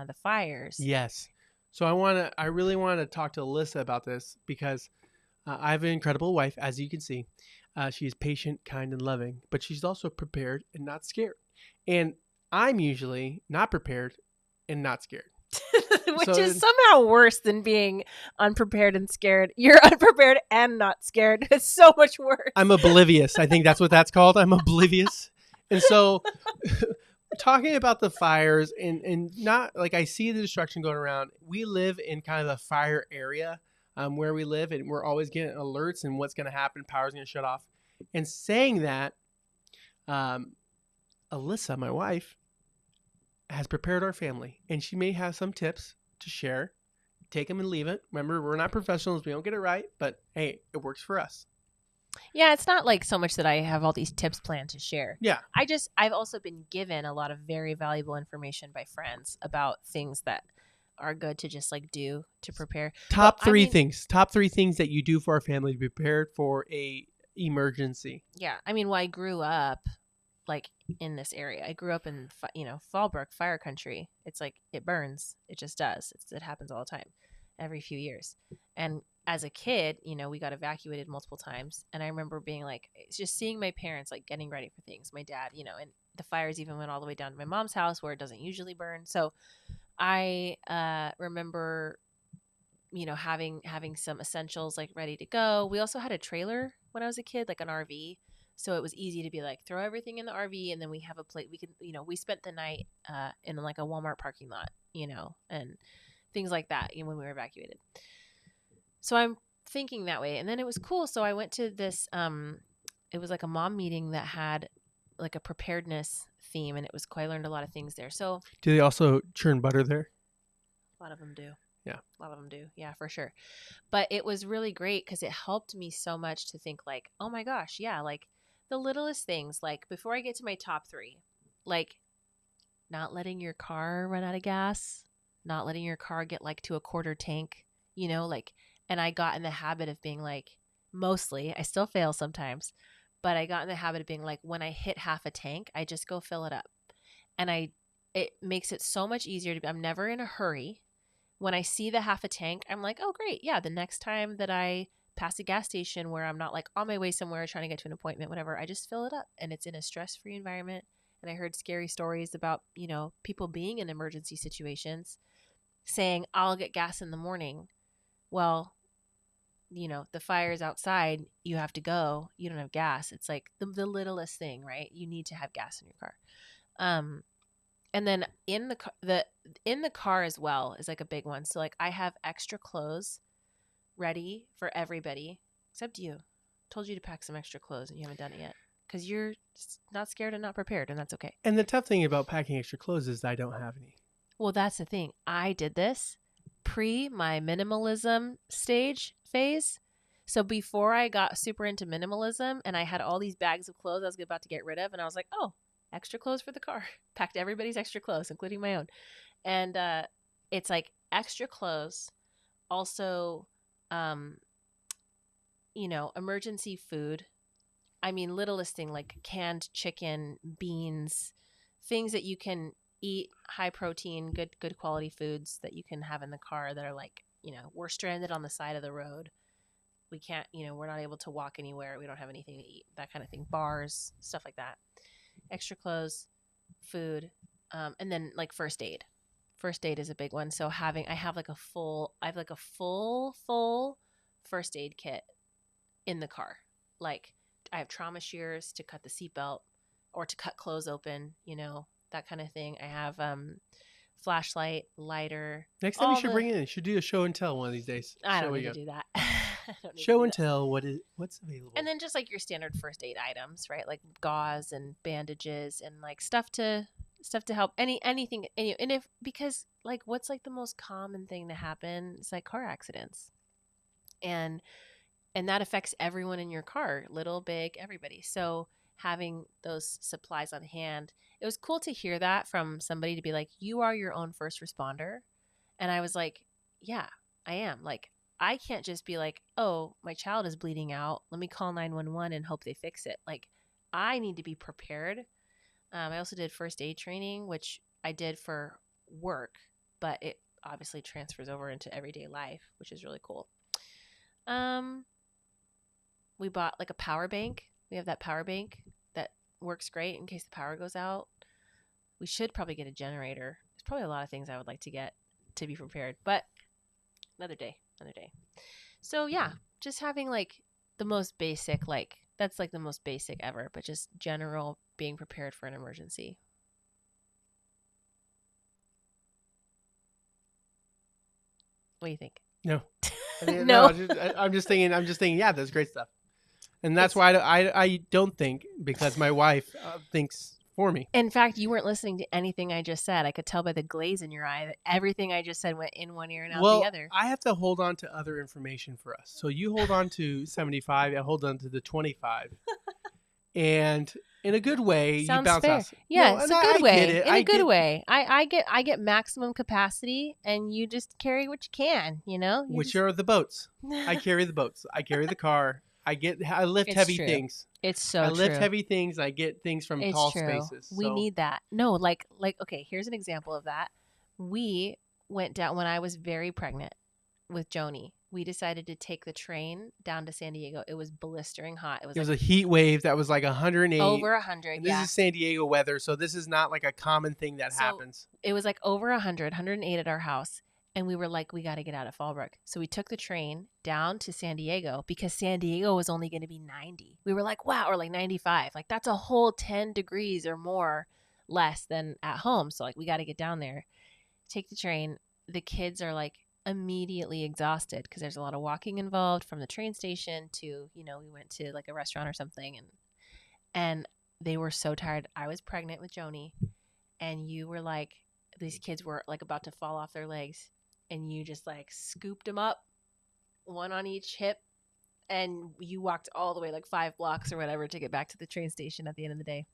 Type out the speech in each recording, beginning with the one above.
the fires. Yes. So I really want to talk to Alyssa about this because I have an incredible wife, as you can see. She is patient, kind, and loving, but she's also prepared and not scared. And I'm usually not prepared and not scared. Which is somehow worse than being unprepared and scared. You're unprepared and not scared. It's so much worse. I'm oblivious. I think that's what that's called. I'm oblivious. And so talking about the fires and not like I see the destruction going around. We live in kind of a fire area where we live, and we're always getting alerts and what's going to happen. Power's going to shut off. And saying that, Alyssa, my wife, has prepared our family, and she may have some tips to share. Take them and leave it. Remember, we're not professionals. We don't get it right, but hey, it works for us. Yeah, it's not like so much that I have all these tips planned to share. Yeah. I've also been given a lot of very valuable information by friends about things that are good to just like do to prepare. Top three things that you do for our family to be prepared for a emergency. Yeah. I mean, well, I grew up like in this area. I grew up in, Fallbrook, fire country. It's like, it burns. It just does. It happens all the time, every few years. And as a kid, we got evacuated multiple times. And I remember being like, it's just seeing my parents like getting ready for things. My dad, and the fires even went all the way down to my mom's house where it doesn't usually burn. So I remember, having some essentials like ready to go. We also had a trailer when I was a kid, like an RV. So it was easy to be like, throw everything in the RV, and then we have a plate. We can, we spent the night in like a Walmart parking lot, and things like that when we were evacuated. So I'm thinking that way. And then it was cool. So I went to this, it was like a mom meeting that had like a preparedness theme, and it was cool. I learned a lot of things there. So do they also churn butter there? A lot of them do. Yeah. A lot of them do. Yeah, for sure. But it was really great because it helped me so much to think like, oh my gosh, yeah, like the littlest things, like before I get to my top 3, like not letting your car run out of gas, not letting your car get like to a quarter tank, and I got in the habit of being like, mostly, I still fail sometimes, but I got in the habit of being like, when I hit half a tank, I just go fill it up. And it makes it so much easier I'm never in a hurry. When I see the half a tank, I'm like, oh, great. Yeah. The next time that I pass a gas station where I'm not like on my way somewhere trying to get to an appointment, whatever, I just fill it up, and it's in a stress-free environment. And I heard scary stories about, people being in emergency situations saying, I'll get gas in the morning. Well, the fire's outside, you have to go, you don't have gas. It's like the littlest thing, right? You need to have gas in your car. And then in the car as well is like a big one. So like I have extra clothes ready for everybody except you. Told you to pack some extra clothes and you haven't done it yet because you're not scared and not prepared, and that's okay. And the tough thing about packing extra clothes is I don't have any. Well, that's the thing. I did this pre my minimalism phase. So before I got super into minimalism and I had all these bags of clothes I was about to get rid of, and I was like, oh, extra clothes for the car. Packed everybody's extra clothes, including my own. And it's like extra clothes. Also, emergency food. I mean, littlest thing like canned chicken, beans, things that you can eat, high protein, good quality foods that you can have in the car that are like, we're stranded on the side of the road. We can't, we're not able to walk anywhere. We don't have anything to eat, that kind of thing. Bars, stuff like that. Extra clothes, food, and then like first aid. First aid is a big one. So I have like a full first aid kit in the car. Like I have trauma shears to cut the seatbelt or to cut clothes open, that kind of thing. I have flashlight, lighter. Next time you should bring it in. You should do a show and tell one of these days. I don't need to do that. Show and tell what's available. And then just like your standard first aid items, right? Like gauze and bandages and like stuff to help anything. And because like what's like the most common thing to happen is like car accidents. And that affects everyone in your car, little, big, everybody. So having those supplies on hand, it was cool to hear that from somebody to be like, you are your own first responder. And I was like, yeah, I am. Like, I can't just be like, oh, my child is bleeding out. Let me call 911 and hope they fix it. Like, I need to be prepared. I also did first aid training, which I did for work. but it obviously transfers over into everyday life, which is really cool. We bought like a power bank. We have that power bank that works great in case the power goes out. We should probably get a generator. There's probably a lot of things I would like to get to be prepared, but another day. So yeah, just having like the most basic, like that's like the most basic ever, but just general being prepared for an emergency. What do you think? No. I mean, No. I'm just thinking, yeah, that's great stuff. And that's why I don't think, because my wife thinks for me. In fact, you weren't listening to anything I just said. I could tell by the glaze in your eye that everything I just said went in one ear and out the other. I have to hold on to other information for us. So you hold on to 75, I hold on to the 25. And in a good way, Sounds you bounce fair. us. Yeah, No, it's a and good I way. get it. In a good way. I get maximum capacity, and you just carry what you can. You know, Which are the boats. I carry the boats. I carry the car. I lift It's heavy true. things. It's so I true. lift heavy things. I get things from It's tall true. spaces. We so. need that. No, like okay, here's an example of that. We went down when I was very pregnant with Joni. We decided to take the train down to San Diego. It was blistering hot. It was a heat wave that was like 108. over 100. And this is San Diego weather, so this is not like a common thing that happens. It was like over 100, 108 at our house. And we were like, we got to get out of Fallbrook. So we took the train down to San Diego because San Diego was only going to be 90. We were like, wow, or like 95. Like that's a whole 10 degrees or more less than at home. So like we got to get down there, take the train. The kids are like immediately exhausted because there's a lot of walking involved from the train station to, we went to like a restaurant or something. And they were so tired. I was pregnant with Joni, and you were like, these kids were like about to fall off their legs. And you just like scooped them up, one on each hip, and you walked all the way like 5 blocks or whatever to get back to the train station at the end of the day.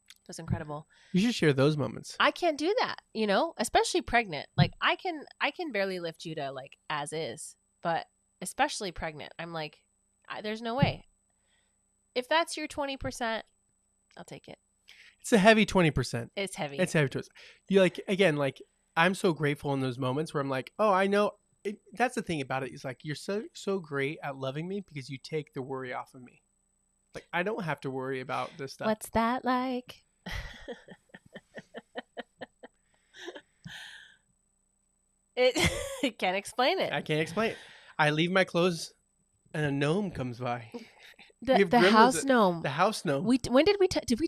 It was incredible. You should share those moments. I can't do that, especially pregnant. Like I can barely lift Judah like as is, but especially pregnant, I'm like, there's no way. If that's your 20%, I'll take it. It's a heavy 20%. It's heavy. It's heavy to us. You like, again, like, I'm so grateful in those moments where I'm like, oh, I know. That's the thing about it. It's like, you're so great at loving me because you take the worry off of me. Like, I don't have to worry about this stuff. What's that like? It can't explain it. I can't explain it. I leave my clothes and a gnome comes by. The house gnome. The house gnome. When did we